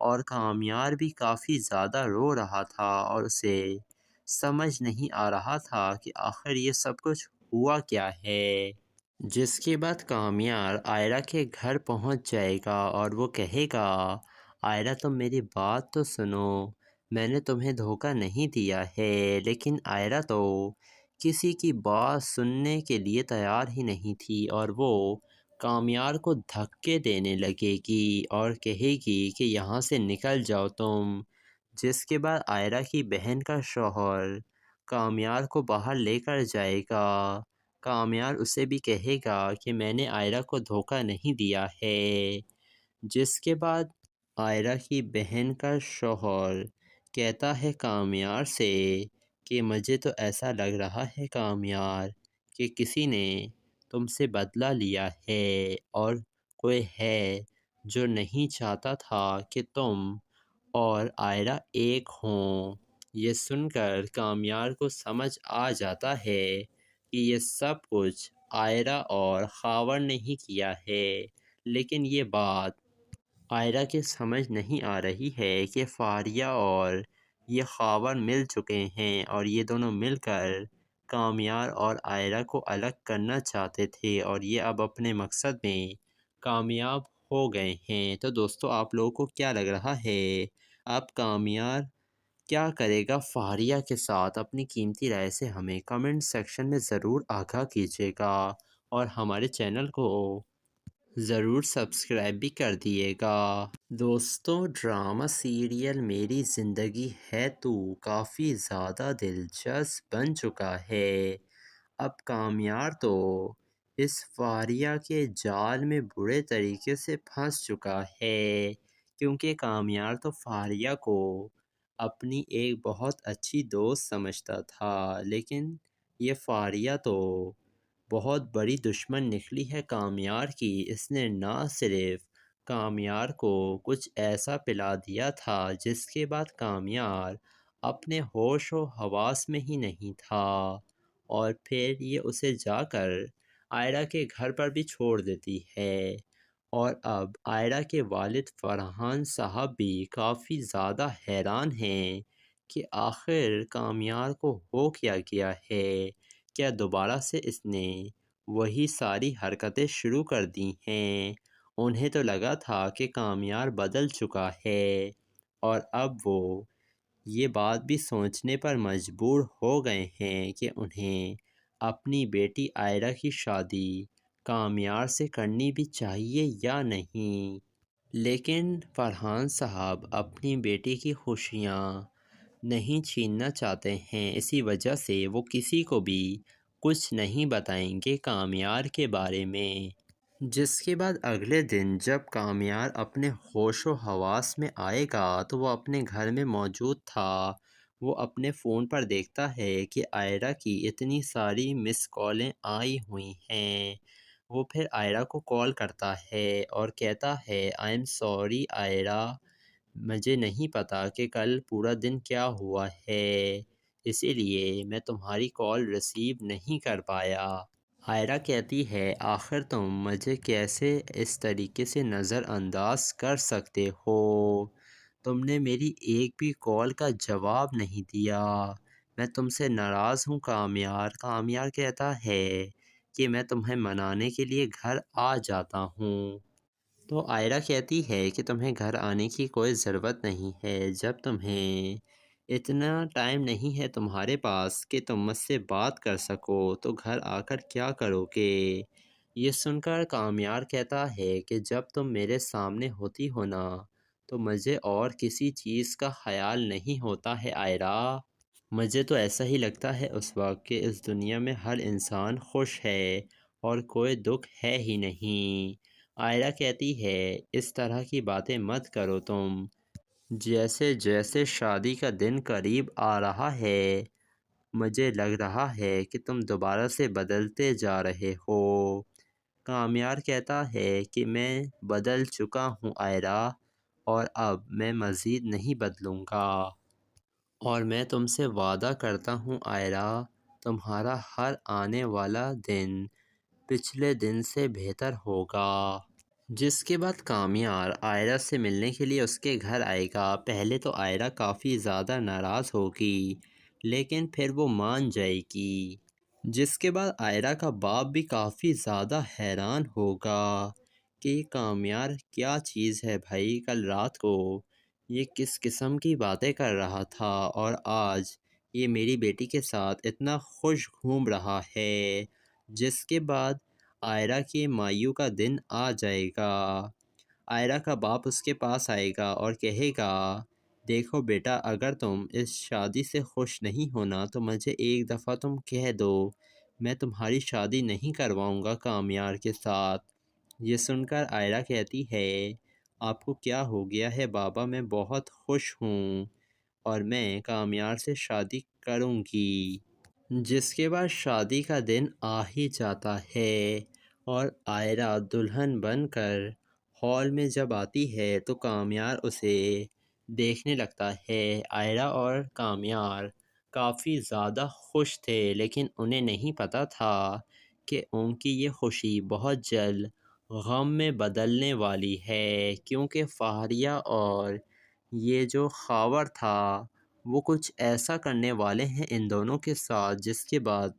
اور کامیار بھی کافی زیادہ رو رہا تھا اور اسے سمجھ نہیں آ رہا تھا کہ آخر یہ سب کچھ ہوا کیا ہے۔ جس کے بعد کامیار آئرہ کے گھر پہنچ جائے گا اور وہ کہے گا، آئرہ تم میری بات تو سنو، میں نے تمہیں دھوکہ نہیں دیا ہے۔ لیکن آئرہ تو کسی کی بات سننے کے لیے تیار ہی نہیں تھی اور وہ کامیار کو دھکے دینے لگے گی اور کہے گی کہ یہاں سے نکل جاؤ تم۔ جس کے بعد آئرہ کی بہن کا شوہر کامیار کو باہر لے کر جائے گا۔ کامیار اسے بھی کہے گا کہ میں نے آئرہ کو دھوکہ نہیں دیا ہے۔ جس کے بعد آئرہ کی بہن کا شوہر کہتا ہے کامیار سے کہ مجھے تو ایسا لگ رہا ہے کامیار کہ کسی نے تم سے بدلہ لیا ہے اور کوئی ہے جو نہیں چاہتا تھا کہ تم اور آئرہ ایک ہوں۔ یہ سن کر کامیار کو سمجھ آ جاتا ہے کہ یہ سب کچھ آئرہ اور خاور نے ہی کیا ہے، لیکن یہ بات آئرہ کے سمجھ نہیں آ رہی ہے کہ فاریہ اور یہ خاور مل چکے ہیں اور یہ دونوں مل کر کامیار اور آئرہ کو الگ کرنا چاہتے تھے اور یہ اب اپنے مقصد میں کامیاب ہو گئے ہیں۔ تو دوستو آپ لوگوں کو کیا لگ رہا ہے، اب کامیار کیا کرے گا فاریہ کے ساتھ؟ اپنی قیمتی رائے سے ہمیں کمنٹ سیکشن میں ضرور آگاہ کیجیے گا اور ہمارے چینل کو ضرور سبسکرائب بھی کر دیے گا۔ دوستو ڈرامہ سیریل میری زندگی ہے تو کافی زیادہ دلچسپ بن چکا ہے۔ اب کامیار تو اس فاریہ کے جال میں برے طریقے سے پھنس چکا ہے، کیونکہ کامیار تو فاریہ کو اپنی ایک بہت اچھی دوست سمجھتا تھا، لیکن یہ فاریہ تو بہت بڑی دشمن نکلی ہے کامیار کی۔ اس نے نہ صرف کامیار کو کچھ ایسا پلا دیا تھا جس کے بعد کامیار اپنے ہوش و حواس میں ہی نہیں تھا، اور پھر یہ اسے جا کر آئرہ کے گھر پر بھی چھوڑ دیتی ہے۔ اور اب آئرہ کے والد فرحان صاحب بھی کافی زیادہ حیران ہیں کہ آخر کامیار کو ہو کیا گیا ہے، کیا دوبارہ سے اس نے وہی ساری حرکتیں شروع کر دی ہیں؟ انہیں تو لگا تھا کہ کامیار بدل چکا ہے اور اب وہ یہ بات بھی سوچنے پر مجبور ہو گئے ہیں کہ انہیں اپنی بیٹی آئرہ کی شادی کامیار سے کرنی بھی چاہیے یا نہیں۔ لیکن فرحان صاحب اپنی بیٹی کی خوشیاں نہیں چھیننا چاہتے ہیں، اسی وجہ سے وہ کسی کو بھی کچھ نہیں بتائیں گے کامیار کے بارے میں۔ جس کے بعد اگلے دن جب کامیار اپنے ہوش و حواس میں آئے گا تو وہ اپنے گھر میں موجود تھا۔ وہ اپنے فون پر دیکھتا ہے کہ آئرہ کی اتنی ساری مس کالیں آئی ہوئی ہیں۔ وہ پھر آئرہ کو کال کرتا ہے اور کہتا ہے آئی ایم سوری آئرہ، مجھے نہیں پتا کہ کل پورا دن کیا ہوا ہے، اسی لیے میں تمہاری کال ریسیو نہیں کر پایا۔ آئرہ کہتی ہے آخر تم مجھے کیسے اس طریقے سے نظر انداز کر سکتے ہو، تم نے میری ایک بھی کال کا جواب نہیں دیا، میں تم سے ناراض ہوں کامیار۔ کامیار کہتا ہے کہ میں تمہیں منانے کے لیے گھر آ جاتا ہوں۔ تو آئرہ کہتی ہے کہ تمہیں گھر آنے کی کوئی ضرورت نہیں ہے، جب تمہیں اتنا ٹائم نہیں ہے تمہارے پاس کہ تم مجھ سے بات کر سکو تو گھر آ کر کیا کرو گے؟ یہ سن کر کامیار کہتا ہے کہ جب تم میرے سامنے ہوتی ہو نا تو مجھے اور کسی چیز کا خیال نہیں ہوتا ہے آئرہ، مجھے تو ایسا ہی لگتا ہے اس وقت کہ اس دنیا میں ہر انسان خوش ہے اور کوئی دکھ ہے ہی نہیں۔ آئرہ کہتی ہے اس طرح کی باتیں مت کرو تم، جیسے جیسے شادی کا دن قریب آ رہا ہے مجھے لگ رہا ہے کہ تم دوبارہ سے بدلتے جا رہے ہو۔ کامیار کہتا ہے کہ میں بدل چکا ہوں آئرہ، اور اب میں مزید نہیں بدلوں گا، اور میں تم سے وعدہ کرتا ہوں آئرہ تمہارا ہر آنے والا دن پچھلے دن سے بہتر ہوگا۔ جس کے بعد کامیار آئرہ سے ملنے کے لیے اس کے گھر آئے گا۔ پہلے تو آئرہ کافی زیادہ ناراض ہوگی لیکن پھر وہ مان جائے گی۔ جس کے بعد آئرہ کا باپ بھی کافی زیادہ حیران ہوگا کہ یہ کامیار کیا چیز ہے بھائی، کل رات کو یہ کس قسم کی باتیں کر رہا تھا اور آج یہ میری بیٹی کے ساتھ اتنا خوش گھوم رہا ہے۔ جس کے بعد آئرہ کے مایوں کا دن آ جائے گا۔ آئرہ کا باپ اس کے پاس آئے گا اور کہے گا دیکھو بیٹا، اگر تم اس شادی سے خوش نہیں ہونا تو مجھے ایک دفعہ تم کہہ دو، میں تمہاری شادی نہیں کرواؤں گا کامیار کے ساتھ۔ یہ سن کر آئرہ کہتی ہے آپ کو کیا ہو گیا ہے بابا، میں بہت خوش ہوں اور میں کامیار سے شادی کروں گی۔ جس کے بعد شادی کا دن آ ہی جاتا ہے اور آئرہ دلہن بن کر ہال میں جب آتی ہے تو کامیار اسے دیکھنے لگتا ہے۔ آئرہ اور کامیار کافی زیادہ خوش تھے لیکن انہیں نہیں پتہ تھا کہ ان کی یہ خوشی بہت جلد غم میں بدلنے والی ہے، کیونکہ فہریہ اور یہ جو خاور تھا وہ کچھ ایسا کرنے والے ہیں ان دونوں کے ساتھ جس کے بعد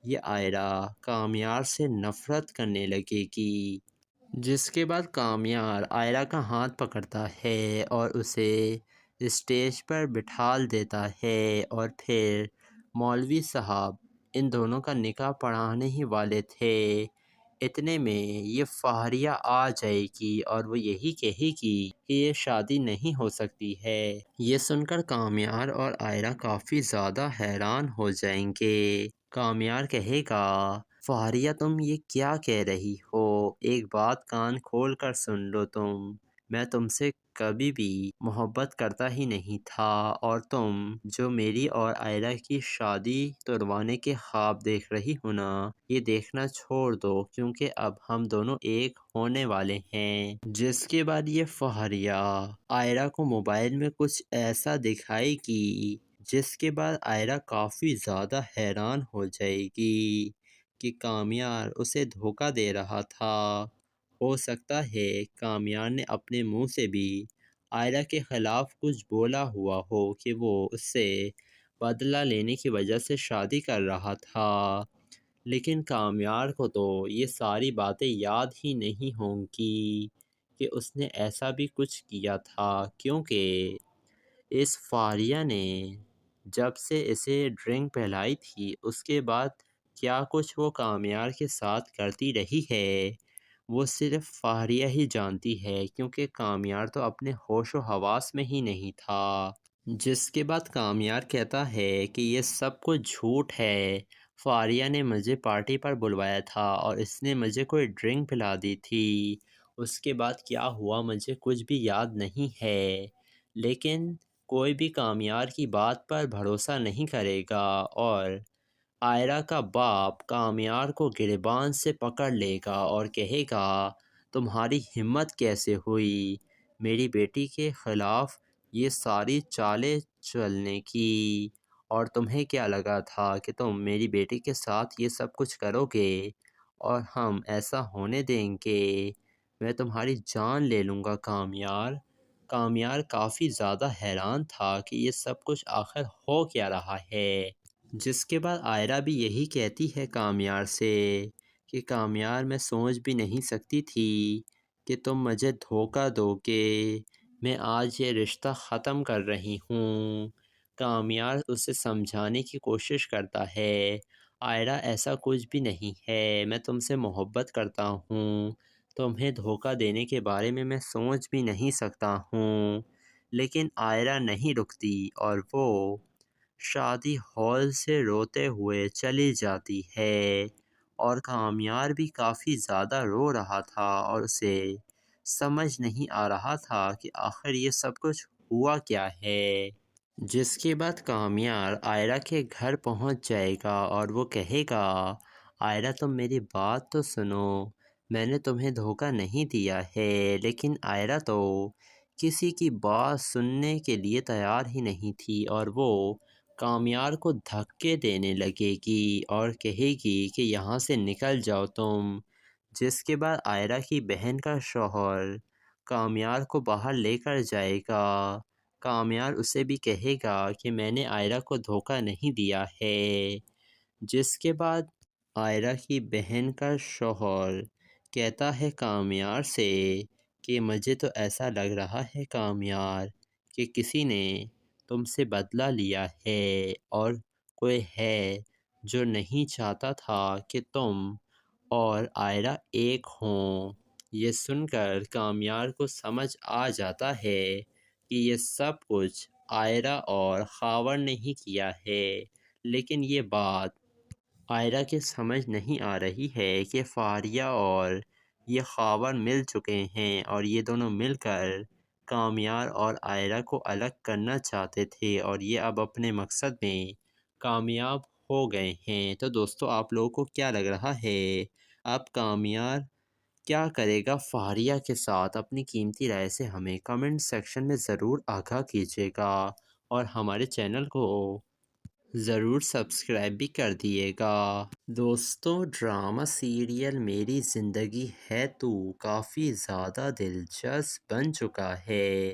یہ آئرہ کامیار سے نفرت کرنے لگے گی۔ جس کے بعد کامیار آئرہ کا ہاتھ پکڑتا ہے اور اسے اسٹیج پر بٹھال دیتا ہے اور پھر مولوی صاحب ان دونوں کا نکاح پڑھانے ہی والے تھے۔ اتنے میں یہ فہریہ آ جائے گی اور وہ یہی کہے گی کہ یہ شادی نہیں ہو سکتی ہے۔ یہ سن کر کامیار اور آئرہ کافی زیادہ حیران ہو جائیں گے۔ کامیار کہے گا فہریہ تم یہ کیا کہہ رہی ہو، ایک بات کان کھول کر سن لو، میں تم سے کبھی بھی محبت کرتا ہی نہیں تھا اور تم جو میری اور آئرہ کی شادی تروانے کے خواب دیکھ رہی ہو نا، یہ دیکھنا چھوڑ دو کیونکہ اب ہم دونوں ایک ہونے والے ہیں۔ جس کے بعد یہ فہریہ آئرہ کو موبائل میں کچھ ایسا دکھائے گی جس کے بعد آئرہ کافی زیادہ حیران ہو جائے گی کہ کامیار اسے دھوکہ دے رہا تھا۔ ہو سکتا ہے کامیار نے اپنے منہ سے بھی آئرہ کے خلاف کچھ بولا ہوا ہو کہ وہ اس سے بدلہ لینے کی وجہ سے شادی کر رہا تھا، لیکن کامیار کو تو یہ ساری باتیں یاد ہی نہیں ہوں گی کہ اس نے ایسا بھی کچھ کیا تھا، کیونکہ اس فہریہ نے جب سے اسے ڈرنک پلائی تھی اس کے بعد کیا کچھ وہ کامیار کے ساتھ کرتی رہی ہے وہ صرف فہریہ ہی جانتی ہے، کیونکہ کامیار تو اپنے ہوش و حواس میں ہی نہیں تھا۔ جس کے بعد کامیار کہتا ہے کہ یہ سب کچھ جھوٹ ہے، فہریہ نے مجھے پارٹی پر بلوایا تھا اور اس نے مجھے کوئی ڈرنک پلا دی تھی، اس کے بعد کیا ہوا مجھے کچھ بھی یاد نہیں ہے، لیکن کوئی بھی کامیار کی بات پر بھروسہ نہیں کرے گا اور آئرہ کا باپ کامیار کو گریبان سے پکڑ لے گا اور کہے گا تمہاری ہمت کیسے ہوئی میری بیٹی کے خلاف یہ ساری چالیں چلنے کی، اور تمہیں کیا لگا تھا کہ تم میری بیٹی کے ساتھ یہ سب کچھ کرو گے اور ہم ایسا ہونے دیں گے، میں تمہاری جان لے لوں گا کامیار۔ کامیار کافی زیادہ حیران تھا کہ یہ سب کچھ آخر ہو کیا رہا ہے۔ جس کے بعد آئرہ بھی یہی کہتی ہے کامیار سے کہ کامیار میں سوچ بھی نہیں سکتی تھی کہ تم مجھے دھوکہ دو گے، میں آج یہ رشتہ ختم کر رہی ہوں۔ کامیار اسے سمجھانے کی کوشش کرتا ہے آئرہ ایسا کچھ بھی نہیں ہے، میں تم سے محبت کرتا ہوں، تمہیں دھوکہ دینے کے بارے میں سوچ بھی نہیں سکتا ہوں، لیکن آئرہ نہیں رکتی اور وہ شادی ہال سے روتے ہوئے چلی جاتی ہے اور کامیار بھی کافی زیادہ رو رہا تھا اور اسے سمجھ نہیں آ رہا تھا کہ آخر یہ سب کچھ ہوا کیا ہے۔ جس کے بعد کامیار آئرہ کے گھر پہنچ جائے گا اور وہ کہے گا آئرہ تم میری بات تو سنو، میں نے تمہیں دھوکہ نہیں دیا ہے، لیکن آئرہ تو کسی کی بات سننے کے لیے تیار ہی نہیں تھی اور وہ کامیار کو دھکے دینے لگے گی اور کہے گی کہ یہاں سے نکل جاؤ تم، جس کے بعد آئرہ کی بہن کا شوہر کامیار کو باہر لے کر جائے گا۔ کامیار اسے بھی کہے گا کہ میں نے آئرہ کو دھوکہ نہیں دیا ہے۔ جس کے بعد آئرہ کی بہن کا شوہر کہتا ہے کامیار سے کہ مجھے تو ایسا لگ رہا ہے کامیار کہ کسی نے تم سے بدلہ لیا ہے اور کوئی ہے جو نہیں چاہتا تھا کہ تم اور آئرہ ایک ہوں۔ یہ سن کر کامیار کو سمجھ آ جاتا ہے کہ یہ سب کچھ آئرہ اور خاور نے ہی کیا ہے، لیکن یہ بات آئرہ کے سمجھ نہیں آ رہی ہے کہ فاریہ اور یہ خاور مل چکے ہیں اور یہ دونوں مل کر کامیار اور آئرہ کو الگ کرنا چاہتے تھے اور یہ اب اپنے مقصد میں کامیاب ہو گئے ہیں۔ تو دوستو آپ لوگوں کو کیا لگ رہا ہے اب کامیار کیا کرے گا فاریہ کے ساتھ؟ اپنی قیمتی رائے سے ہمیں کمنٹ سیکشن میں ضرور آگاہ کیجیے گا اور ہمارے چینل کو ضرور سبسکرائب بھی کر دیے گا۔ دوستو ڈرامہ سیریل میری زندگی ہے تو کافی زیادہ دلچسپ بن چکا ہے۔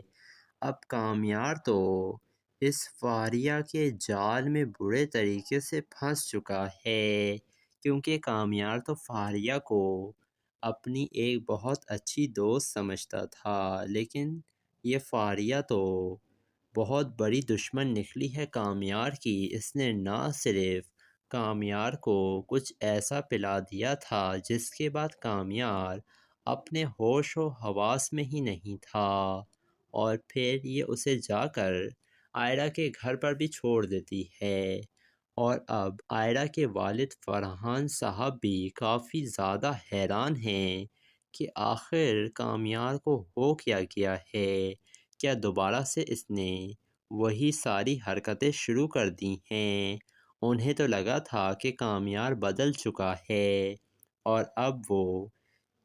اب کامیار تو اس فاریہ کے جال میں برے طریقے سے پھنس چکا ہے، کیونکہ کامیار تو فاریہ کو اپنی ایک بہت اچھی دوست سمجھتا تھا، لیکن یہ فاریہ تو بہت بڑی دشمن نکلی ہے کامیار کی۔ اس نے نہ صرف کامیار کو کچھ ایسا پلا دیا تھا جس کے بعد کامیار اپنے ہوش و حواس میں ہی نہیں تھا، اور پھر یہ اسے جا کر آئرہ کے گھر پر بھی چھوڑ دیتی ہے۔ اور اب آئرہ کے والد فرحان صاحب بھی کافی زیادہ حیران ہیں کہ آخر کامیار کو ہو کیا گیا ہے، کیا دوبارہ سے اس نے وہی ساری حرکتیں شروع کر دی ہیں؟ انہیں تو لگا تھا کہ کامیار بدل چکا ہے، اور اب وہ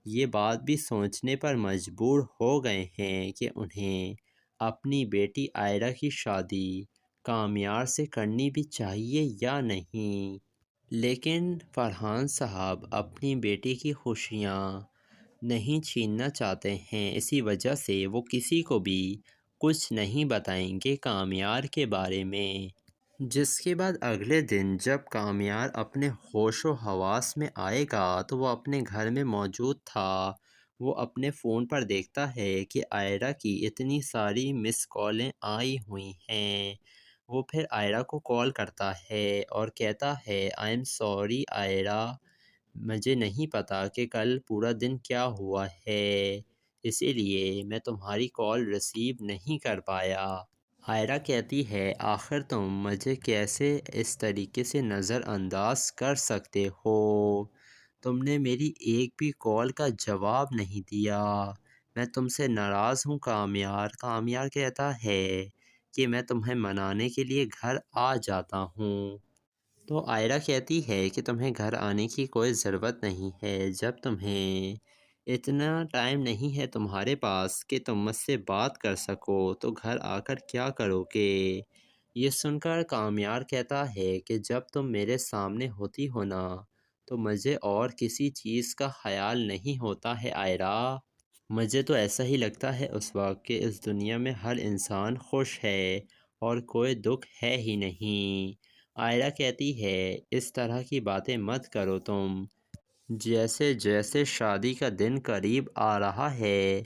یہ بات بھی سوچنے پر مجبور ہو گئے ہیں کہ انہیں اپنی بیٹی آئرہ کی شادی کامیار سے کرنی بھی چاہیے یا نہیں۔ لیکن فرحان صاحب اپنی بیٹی کی خوشیاں نہیں چھیننا چاہتے ہیں، اسی وجہ سے وہ کسی کو بھی کچھ نہیں بتائیں گے کامیار کے بارے میں۔ جس کے بعد اگلے دن جب کامیار اپنے ہوش و حواس میں آئے گا تو وہ اپنے گھر میں موجود تھا۔ وہ اپنے فون پر دیکھتا ہے کہ آئرہ کی اتنی ساری مس کالیں آئی ہوئی ہیں۔ وہ پھر آئرہ کو کال کرتا ہے اور کہتا ہے آئی ایم سوری آئرہ، مجھے نہیں پتا کہ کل پورا دن کیا ہوا ہے، اسی لیے میں تمہاری کال ریسیو نہیں کر پایا۔ آئرہ کہتی ہے آخر تم مجھے کیسے اس طریقے سے نظر انداز کر سکتے ہو؟ تم نے میری ایک بھی کال کا جواب نہیں دیا، میں تم سے ناراض ہوں کامیار۔ کامیار کہتا ہے کہ میں تمہیں منانے کے لیے گھر آ جاتا ہوں۔ تو آئرہ کہتی ہے کہ تمہیں گھر آنے کی کوئی ضرورت نہیں ہے، جب تمہیں اتنا ٹائم نہیں ہے تمہارے پاس کہ تم مجھ سے بات کر سکو تو گھر آ کر کیا کرو گے؟ یہ سن کر کامیار کہتا ہے کہ جب تم میرے سامنے ہوتی ہو نا تو مجھے اور کسی چیز کا خیال نہیں ہوتا ہے آئرہ۔ مجھے تو ایسا ہی لگتا ہے اس وقت کہ اس دنیا میں ہر انسان خوش ہے اور کوئی دکھ ہے ہی نہیں۔ آئرہ کہتی ہے اس طرح کی باتیں مت کرو تم، جیسے جیسے شادی کا دن قریب آ رہا ہے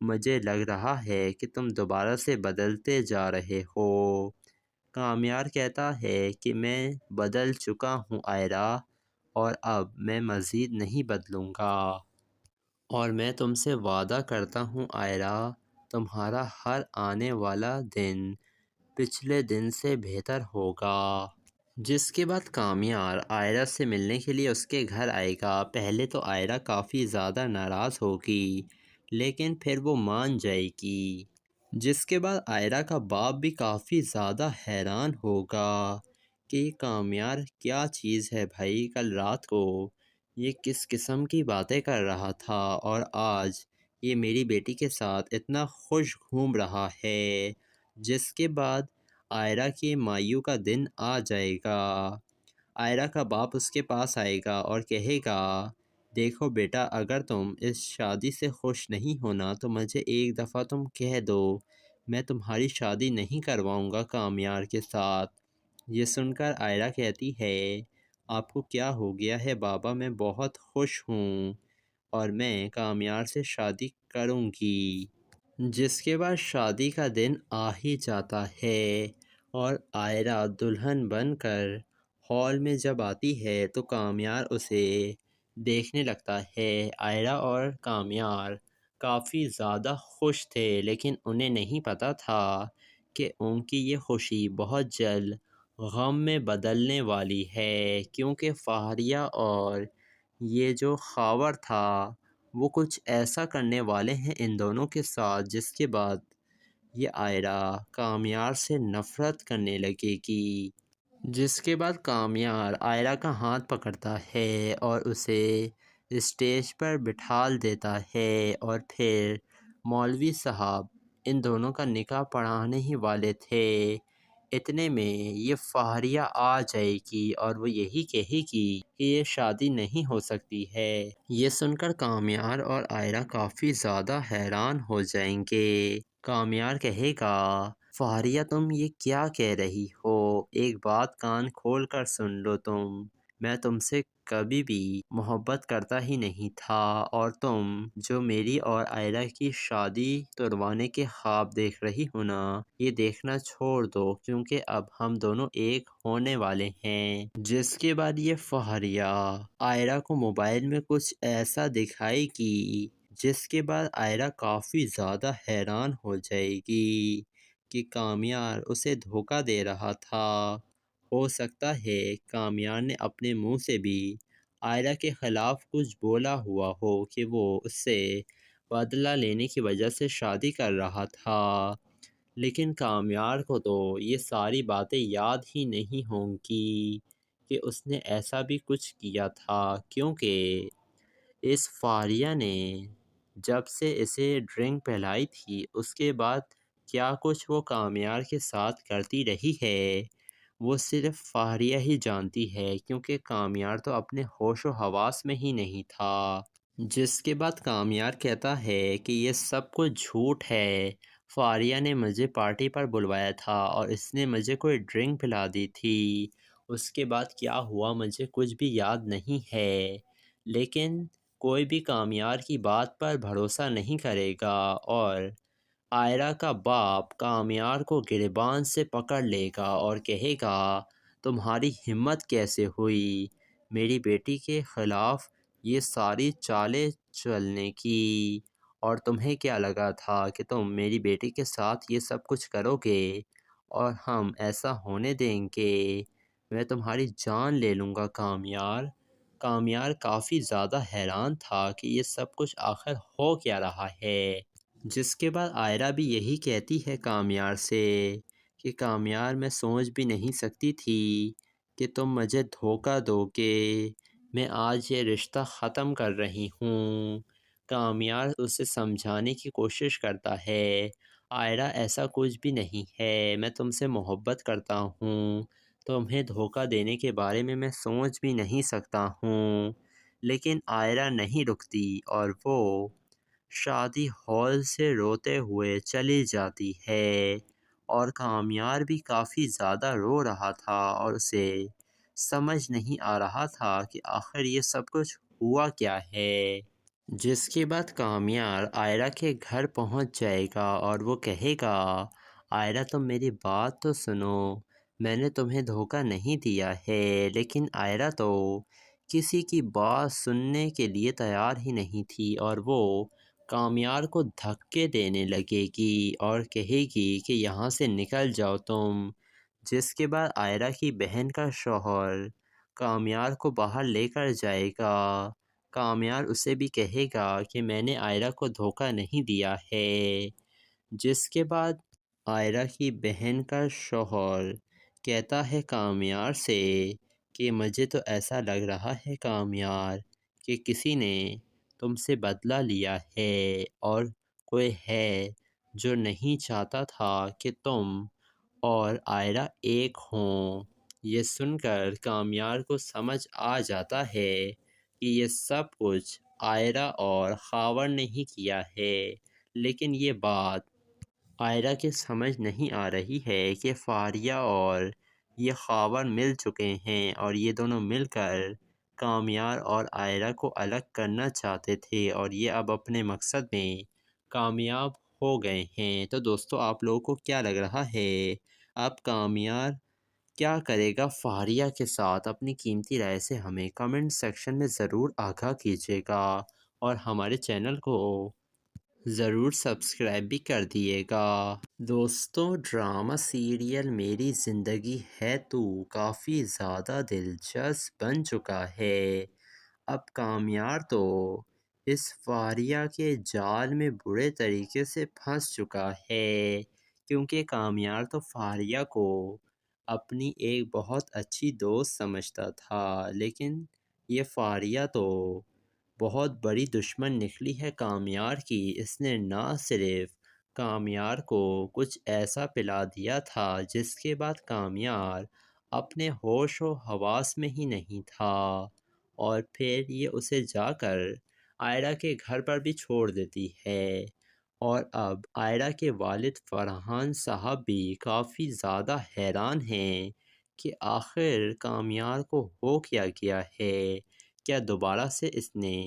مجھے لگ رہا ہے کہ تم دوبارہ سے بدلتے جا رہے ہو۔ کامیار کہتا ہے کہ میں بدل چکا ہوں آئرہ، اور اب میں مزید نہیں بدلوں گا، اور میں تم سے وعدہ کرتا ہوں آئرہ تمہارا ہر آنے والا دن پچھلے دن سے بہتر ہوگا۔ جس کے بعد کامیار آئرہ سے ملنے کے لیے اس کے گھر آئے گا۔ پہلے تو آئرہ کافی زیادہ ناراض ہوگی، لیکن پھر وہ مان جائے گی۔ جس کے بعد آئرہ کا باپ بھی کافی زیادہ حیران ہوگا کہ یہ کامیار کیا چیز ہے بھائی، کل رات کو یہ کس قسم کی باتیں کر رہا تھا اور آج یہ میری بیٹی کے ساتھ اتنا خوش گھوم رہا ہے۔ جس کے بعد آئرہ کے مایوں کا دن آ جائے گا۔ آئرہ کا باپ اس کے پاس آئے گا اور کہے گا دیکھو بیٹا، اگر تم اس شادی سے خوش نہیں ہونا تو مجھے ایک دفعہ تم کہہ دو، میں تمہاری شادی نہیں کرواؤں گا کامیار کے ساتھ۔ یہ سن کر عائرہ کہتی ہے، آپ کو کیا ہو گیا ہے بابا، میں بہت خوش ہوں اور میں کامیار سے شادی کروں گی۔ جس کے بعد شادی کا دن آ ہی جاتا ہے اور عائرہ دلہن بن کر ہال میں جب آتی ہے تو کامیار اسے دیکھنے لگتا ہے۔ عائرہ اور کامیار کافی زیادہ خوش تھے، لیکن انہیں نہیں پتہ تھا کہ ان کی یہ خوشی بہت جلد غم میں بدلنے والی ہے، کیونکہ فہریہ اور یہ جو خاور تھا وہ کچھ ایسا کرنے والے ہیں ان دونوں کے ساتھ جس کے بعد یہ عائرہ کامیار سے نفرت کرنے لگے گی۔ جس کے بعد کامیار عائرہ کا ہاتھ پکڑتا ہے اور اسے اسٹیج پر بٹھال دیتا ہے، اور پھر مولوی صاحب ان دونوں کا نکاح پڑھانے ہی والے تھے۔ اتنے میں یہ فہریہ آ جائے گی اور وہ یہی کہے گی کہ یہ شادی نہیں ہو سکتی ہے۔ یہ سن کر کامیار اور عائرہ کافی زیادہ حیران ہو جائیں گے۔ کامیار کہے گا، فہریہ تم یہ کیا کہہ رہی ہو؟ ایک بات کان کھول کر سن لو، میں تم سے کبھی بھی محبت کرتا ہی نہیں تھا، اور تم جو میری اور عائرہ کی شادی تروانے کے خواب دیکھ رہی ہو نا، یہ دیکھنا چھوڑ دو، کیونکہ اب ہم دونوں ایک ہونے والے ہیں۔ جس کے بعد یہ فہریہ عائرہ کو موبائل میں کچھ ایسا دکھائے گی جس کے بعد عائرہ کافی زیادہ حیران ہو جائے گی کہ کامیار اسے دھوکہ دے رہا تھا۔ ہو سکتا ہے کامیار نے اپنے منہ سے بھی عائرہ کے خلاف کچھ بولا ہوا ہو کہ وہ اس سے بدلہ لینے کی وجہ سے شادی کر رہا تھا، لیکن کامیار کو تو یہ ساری باتیں یاد ہی نہیں ہوں گی کہ اس نے ایسا بھی کچھ کیا تھا، کیونکہ اس فہریہ نے جب سے اسے ڈرنک پلائی تھی اس کے بعد کیا کچھ وہ کامیار کے ساتھ کرتی رہی ہے وہ صرف فہریہ ہی جانتی ہے، کیونکہ کامیار تو اپنے ہوش و حواس میں ہی نہیں تھا۔ جس کے بعد کامیار کہتا ہے کہ یہ سب کچھ جھوٹ ہے، فہریہ نے مجھے پارٹی پر بلوایا تھا اور اس نے مجھے کوئی ڈرنک پلا دی تھی، اس کے بعد کیا ہوا مجھے کچھ بھی یاد نہیں ہے، لیکن کوئی بھی کامیار کی بات پر بھروسہ نہیں کرے گا، اور عائرہ کا باپ کامیار کو گریبان سے پکڑ لے گا اور کہے گا، تمہاری ہمت کیسے ہوئی میری بیٹی کے خلاف یہ ساری چالیں چلنے کی، اور تمہیں کیا لگا تھا کہ تم میری بیٹی کے ساتھ یہ سب کچھ کرو گے اور ہم ایسا ہونے دیں گے؟ میں تمہاری جان لے لوں گا کامیار۔ کامیار کافی زیادہ حیران تھا کہ یہ سب کچھ آخر ہو کیا رہا ہے۔ جس کے بعد عائرہ بھی یہی کہتی ہے کامیار سے کہ کامیار میں سوچ بھی نہیں سکتی تھی کہ تم مجھے دھوکہ دو گے، میں آج یہ رشتہ ختم کر رہی ہوں۔ کامیار اسے سمجھانے کی کوشش کرتا ہے، عائرہ ایسا کچھ بھی نہیں ہے، میں تم سے محبت کرتا ہوں، تمہیں دھوکہ دینے کے بارے میں سوچ بھی نہیں سکتا ہوں، لیکن عائرہ نہیں رکتی اور وہ شادی ہال سے روتے ہوئے چلی جاتی ہے، اور کامیار بھی کافی زیادہ رو رہا تھا اور اسے سمجھ نہیں آ رہا تھا کہ آخر یہ سب کچھ ہوا کیا ہے۔ جس کے بعد کامیار عائرہ کے گھر پہنچ جائے گا اور وہ کہے گا، عائرہ تم میری بات تو سنو، میں نے تمہیں دھوکہ نہیں دیا ہے، لیکن عائرہ تو کسی کی بات سننے کے لیے تیار ہی نہیں تھی اور وہ کامیار کو دھکے دینے لگے گی اور کہے گی کہ یہاں سے نکل جاؤ تم۔ جس کے بعد عائرہ کی بہن کا شوہر کامیار کو باہر لے کر جائے گا۔ کامیار اسے بھی کہے گا کہ میں نے عائرہ کو دھوکہ نہیں دیا ہے۔ جس کے بعد عائرہ کی بہن کا شوہر کہتا ہے کامیار سے کہ مجھے تو ایسا لگ رہا ہے کامیار کہ کسی نے تم سے بدلہ لیا ہے اور کوئی ہے جو نہیں چاہتا تھا کہ تم اور عائرہ ایک ہوں۔ یہ سن کر کامیار کو سمجھ آ جاتا ہے کہ یہ سب کچھ آئرہ اور خاور نے ہی کیا ہے، لیکن یہ بات آئرہ کے سمجھ نہیں آ رہی ہے کہ فاریہ اور یہ خاور مل چکے ہیں اور یہ دونوں مل کر کامیار اور آئرہ کو الگ کرنا چاہتے تھے، اور یہ اب اپنے مقصد میں کامیاب ہو گئے ہیں۔ تو دوستو، آپ لوگوں کو کیا لگ رہا ہے اب کامیار کیا کرے گا فاریہ کے ساتھ؟ اپنی قیمتی رائے سے ہمیں کمنٹ سیکشن میں ضرور آگاہ کیجیے گا، اور ہمارے چینل کو ضرور سبسکرائب بھی کر دیے گا۔ دوستو، ڈرامہ سیریل میری زندگی ہے تو کافی زیادہ دلچسپ بن چکا ہے۔ اب کامیار تو اس فاریہ کے جال میں برے طریقے سے پھنس چکا ہے، کیونکہ کامیار تو فاریہ کو اپنی ایک بہت اچھی دوست سمجھتا تھا، لیکن یہ فاریہ تو بہت بڑی دشمن نکلی ہے کامیار کی۔ اس نے نہ صرف کامیار کو کچھ ایسا پلا دیا تھا جس کے بعد کامیار اپنے ہوش و حواس میں ہی نہیں تھا، اور پھر یہ اسے جا کر آئرہ کے گھر پر بھی چھوڑ دیتی ہے۔ اور اب آئرہ کے والد فرحان صاحب بھی کافی زیادہ حیران ہیں کہ آخر کامیار کو ہو کیا گیا ہے، کیا دوبارہ سے اس نے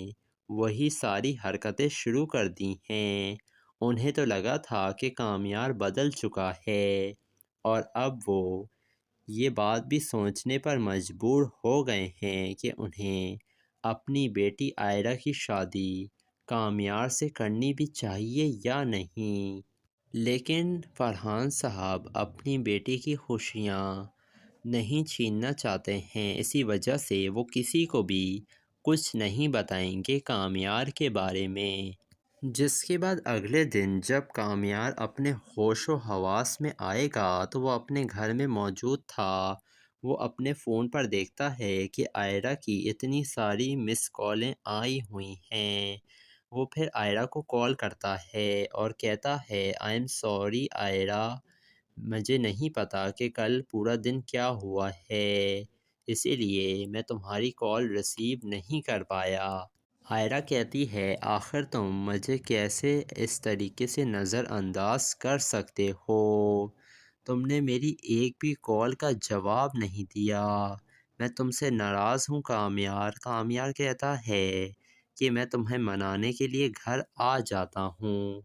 وہی ساری حرکتیں شروع کر دی ہیں؟ انہیں تو لگا تھا کہ کامیار بدل چکا ہے، اور اب وہ یہ بات بھی سوچنے پر مجبور ہو گئے ہیں کہ انہیں اپنی بیٹی آئرہ کی شادی کامیار سے کرنی بھی چاہیے یا نہیں۔ لیکن فرحان صاحب اپنی بیٹی کی خوشیاں نہیں چھیننا چاہتے ہیں، اسی وجہ سے وہ کسی کو بھی کچھ نہیں بتائیں گے کامیار کے بارے میں۔ جس کے بعد اگلے دن جب کامیار اپنے ہوش و حواس میں آئے گا تو وہ اپنے گھر میں موجود تھا۔ وہ اپنے فون پر دیکھتا ہے کہ آئرہ کی اتنی ساری مس کالیں آئی ہوئی ہیں۔ وہ پھر آئرہ کو کال کرتا ہے اور کہتا ہے آئی ایم سوری آئرہ، مجھے نہیں پتا کہ کل پورا دن کیا ہوا ہے، اسی لیے میں تمہاری کال ریسیو نہیں کر پایا۔ آئرہ کہتی ہے آخر تم مجھے کیسے اس طریقے سے نظر انداز کر سکتے ہو؟ تم نے میری ایک بھی کال کا جواب نہیں دیا، میں تم سے ناراض ہوں کامیار۔ کامیار کہتا ہے کہ میں تمہیں منانے کے لیے گھر آ جاتا ہوں۔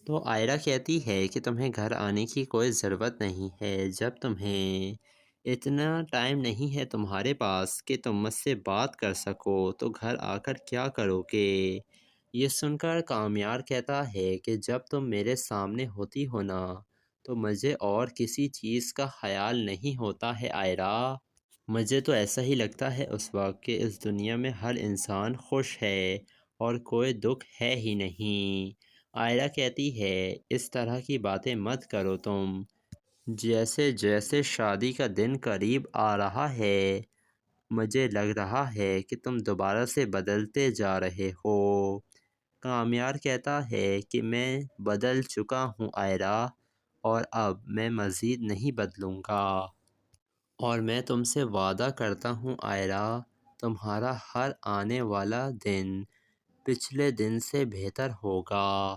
تو آئرہ کہتی ہے کہ تمہیں گھر آنے کی کوئی ضرورت نہیں ہے، جب تمہیں اتنا ٹائم نہیں ہے تمہارے پاس کہ تم مجھ سے بات کر سکو تو گھر آ کر کیا کرو گے؟ یہ سن کر کامیار کہتا ہے کہ جب تم میرے سامنے ہوتی ہو نا تو مجھے اور کسی چیز کا خیال نہیں ہوتا ہے آئرہ۔ مجھے تو ایسا ہی لگتا ہے اس وقت کہ اس دنیا میں ہر انسان خوش ہے اور کوئی دکھ ہے ہی نہیں۔ آئرہ کہتی ہے اس طرح کی باتیں مت کرو تم، جیسے جیسے شادی کا دن قریب آ رہا ہے مجھے لگ رہا ہے کہ تم دوبارہ سے بدلتے جا رہے ہو۔ کامیار کہتا ہے کہ میں بدل چکا ہوں آئرہ، اور اب میں مزید نہیں بدلوں گا، اور میں تم سے وعدہ کرتا ہوں آئرہ تمہارا ہر آنے والا دن پچھلے دن سے بہتر ہوگا۔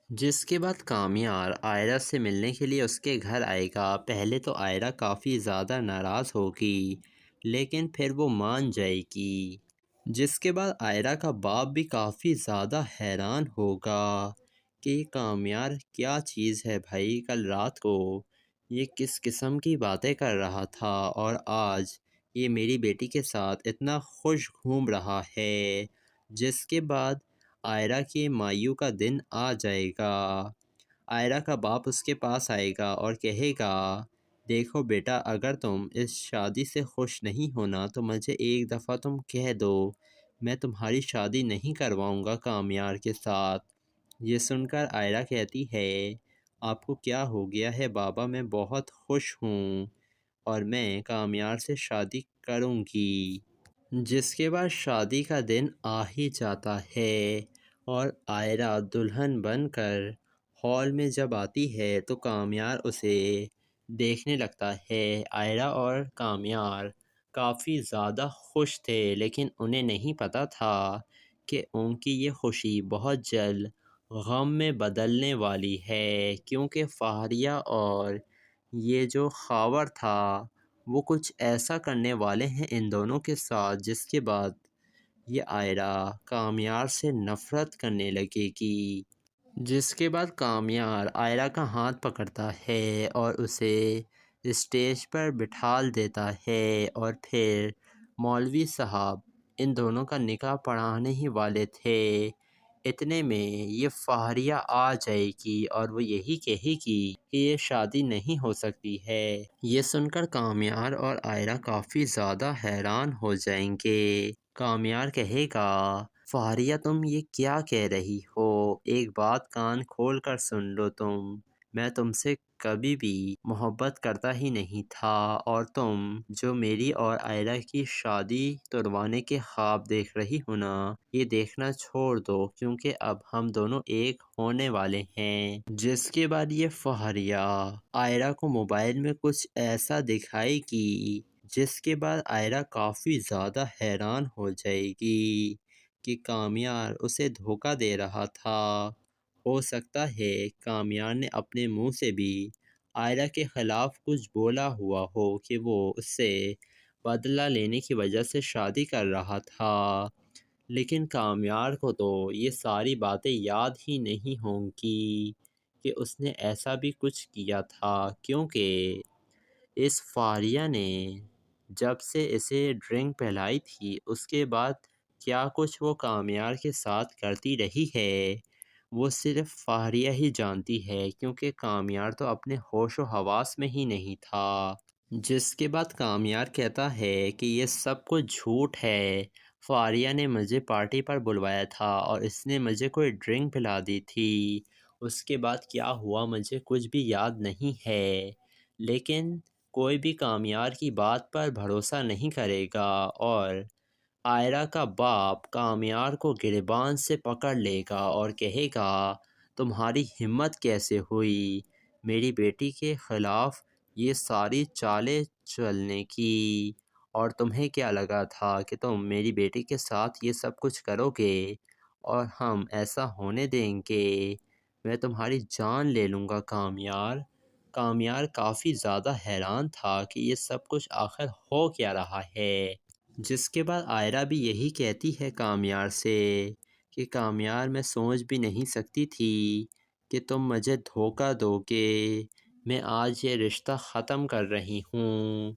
جس کے بعد کامیار آئرہ سے ملنے کے لیے اس کے گھر آئے گا۔ پہلے تو آئرہ کافی زیادہ ناراض ہوگی، لیکن پھر وہ مان جائے گی۔ جس کے بعد آئرہ کا باپ بھی کافی زیادہ حیران ہوگا کہ یہ کامیار کیا چیز ہے بھائی، کل رات کو یہ کس قسم کی باتیں کر رہا تھا اور آج یہ میری بیٹی کے ساتھ اتنا خوش گھوم رہا ہے۔ جس کے بعد آئرہ کے مایوں کا دن آ جائے گا۔ آئرہ کا باپ اس کے پاس آئے گا اور کہے گا دیکھو بیٹا، اگر تم اس شادی سے خوش نہیں ہونا تو مجھے ایک دفعہ تم کہہ دو، میں تمہاری شادی نہیں کرواؤں گا کامیار کے ساتھ۔ یہ سن کر آئرہ کہتی ہے آپ کو کیا ہو گیا ہے بابا، میں بہت خوش ہوں اور میں کامیار سے شادی کروں گی۔ جس کے بعد شادی کا دن آ ہی جاتا ہے اور آئرہ دلہن بن کر ہال میں جب آتی ہے تو کامیار اسے دیکھنے لگتا ہے۔ آئرہ اور کامیار کافی زیادہ خوش تھے، لیکن انہیں نہیں پتہ تھا کہ ان کی یہ خوشی بہت جلد غم میں بدلنے والی ہے، کیونکہ فاریہ اور یہ جو خاور تھا وہ کچھ ایسا کرنے والے ہیں ان دونوں کے ساتھ جس کے بعد یہ آئرہ کامیار سے نفرت کرنے لگے گی۔ جس کے بعد کامیار آئرہ کا ہاتھ پکڑتا ہے اور اسے اسٹیج پر بٹھال دیتا ہے، اور پھر مولوی صاحب ان دونوں کا نکاح پڑھانے ہی والے تھے، اتنے میں یہ فاریہ آ جائے گی اور وہ یہی کہے گی کہ یہ شادی نہیں ہو سکتی ہے۔ یہ سن کر کامیار اور آئرہ کافی زیادہ حیران ہو جائیں گے۔ کامیار کہے گا، فاریہ تم یہ کیا کہہ رہی ہو؟ ایک بات کان کھول کر سن لو، میں تم سے کبھی بھی محبت کرتا ہی نہیں تھا، اور تم جو میری اور آئرہ کی شادی تڑوانے کے خواب دیکھ رہی ہو نا، یہ دیکھنا چھوڑ دو، کیونکہ اب ہم دونوں ایک ہونے والے ہیں۔ جس کے بعد یہ فاریہ آئرہ کو موبائل میں کچھ ایسا دکھائے گی جس کے بعد آئرہ کافی زیادہ حیران ہو جائے گی کہ کامیار اسے دھوکہ دے رہا تھا۔ ہو سکتا ہے کامیار نے اپنے منہ سے بھی آئرہ کے خلاف کچھ بولا ہوا ہو کہ وہ اس سے بدلہ لینے کی وجہ سے شادی کر رہا تھا، لیکن کامیار کو تو یہ ساری باتیں یاد ہی نہیں ہوں گی کہ اس نے ایسا بھی کچھ کیا تھا، کیونکہ اس فاریہ نے جب سے اسے ڈرنک پلائی تھی اس کے بعد کیا کچھ وہ کامیار کے ساتھ کرتی رہی ہے وہ صرف فاریہ ہی جانتی ہے، کیونکہ کامیار تو اپنے ہوش و حواس میں ہی نہیں تھا۔ جس کے بعد کامیار کہتا ہے کہ یہ سب کچھ جھوٹ ہے، فاریہ نے مجھے پارٹی پر بلوایا تھا اور اس نے مجھے کوئی ڈرنک پلا دی تھی، اس کے بعد کیا ہوا مجھے کچھ بھی یاد نہیں ہے، لیکن کوئی بھی کامیار کی بات پر بھروسہ نہیں کرے گا، اور آئرہ کا باپ کامیار کو گریبان سے پکڑ لے گا اور کہے گا، تمہاری ہمت کیسے ہوئی میری بیٹی کے خلاف یہ ساری چالیں چلنے کی، اور تمہیں کیا لگا تھا کہ تم میری بیٹی کے ساتھ یہ سب کچھ کرو گے اور ہم ایسا ہونے دیں گے؟ میں تمہاری جان لے لوں گا کامیار۔ کامیار کافی زیادہ حیران تھا کہ یہ سب کچھ آخر ہو کیا رہا ہے۔ جس کے بعد آئرہ بھی یہی کہتی ہے کامیار سے کہ کامیار میں سوچ بھی نہیں سکتی تھی کہ تم مجھے دھوکہ دو گے، میں آج یہ رشتہ ختم کر رہی ہوں۔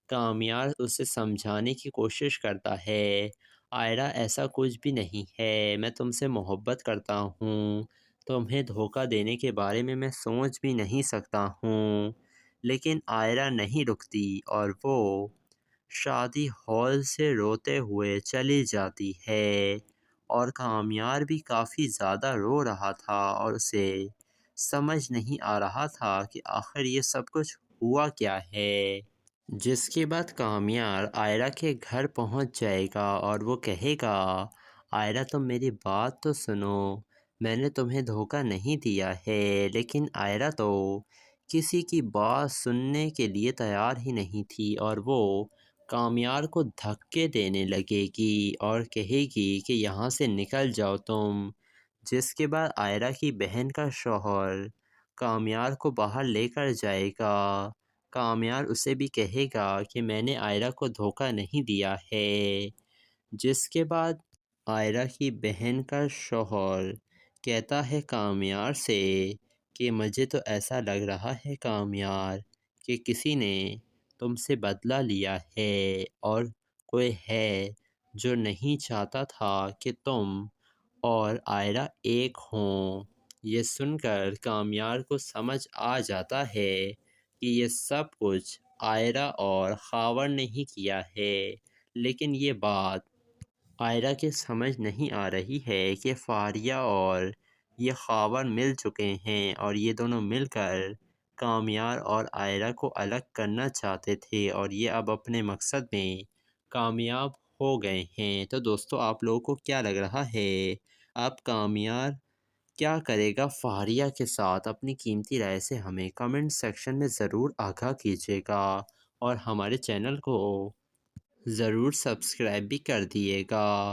کامیار اسے سمجھانے کی کوشش کرتا ہے، آئرہ ایسا کچھ بھی نہیں ہے، میں تم سے محبت کرتا ہوں، تمہیں دھوکہ دینے کے بارے میں سوچ بھی نہیں سکتا ہوں، لیکن آئرہ نہیں رکتی اور وہ شادی ہال سے روتے ہوئے چلی جاتی ہے، اور کامیار بھی کافی زیادہ رو رہا تھا اور اسے سمجھ نہیں آ رہا تھا کہ آخر یہ سب کچھ ہوا کیا ہے۔ جس کے بعد کامیار آئرہ کے گھر پہنچ جائے گا اور وہ کہے گا، آئرہ تم میری بات تو سنو، میں نے تمہیں دھوکہ نہیں دیا ہے، لیکن آئرہ تو کسی کی بات سننے کے لیے تیار ہی نہیں تھی، اور وہ کامیار کو دھکے دینے لگے گی اور کہے گی کہ یہاں سے نکل جاؤ تم۔ جس کے بعد آئرہ کی بہن کا شوہر کامیار کو باہر لے کر جائے گا، کامیار اسے بھی کہے گا کہ میں نے آئرہ کو دھوکہ نہیں دیا ہے۔ جس کے بعد آئرہ کی بہن کا شوہر کہتا ہے کامیار سے کہ مجھے تو ایسا لگ رہا ہے کامیار کہ کسی نے تم سے بدلہ لیا ہے، اور کوئی ہے جو نہیں چاہتا تھا کہ تم اور آئرہ ایک ہوں۔ یہ سن کر کامیار کو سمجھ آ جاتا ہے کہ یہ سب کچھ آئرہ اور خاور نے ہی کیا ہے، لیکن یہ بات آئرہ کے سمجھ نہیں آ رہی ہے کہ فاریہ اور یہ خاور مل چکے ہیں اور یہ دونوں مل کر کامیار اور آئرہ کو الگ کرنا چاہتے تھے، اور یہ اب اپنے مقصد میں کامیاب ہو گئے ہیں۔ تو دوستو آپ لوگوں کو کیا لگ رہا ہے، اب کامیار کیا کرے گا فاریہ کے ساتھ؟ اپنی قیمتی رائے سے ہمیں کمنٹ سیکشن میں ضرور آگاہ کیجیے گا، اور ہمارے چینل کو ضرور سبسکرائب بھی کر دیے گا۔